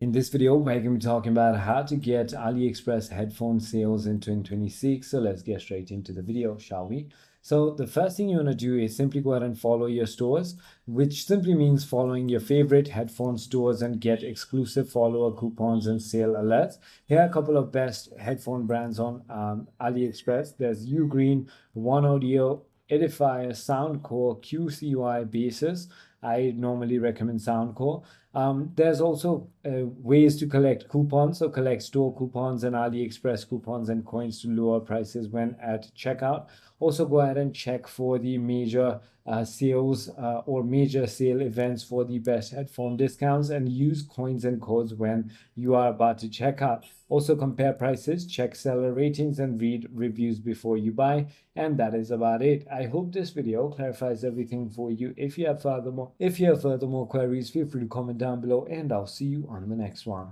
In this video, we're going to be talking about how to get AliExpress headphone sales in 2026. So let's get straight into the video, shall we? So the first thing you want to do is simply go ahead and follow your stores, which simply means following your favorite headphone stores and get exclusive follower coupons and sale alerts. Here are a couple of best headphone brands on AliExpress. There's Ugreen, One Audio, Edifier, Soundcore, QCY, Basis. I normally recommend Soundcore. There's also ways to collect coupons, so collect store coupons and AliExpress coupons and coins to lower prices when at checkout. Also go ahead and check for the major sales or major sale events for the best headphone discounts and use coins and codes when you are about to check out. Also compare prices, check seller ratings and read reviews before you buy. And that is about it. I hope this video clarifies everything for you. If you have furthermore queries, feel free to comment down below and I'll see you on the next one.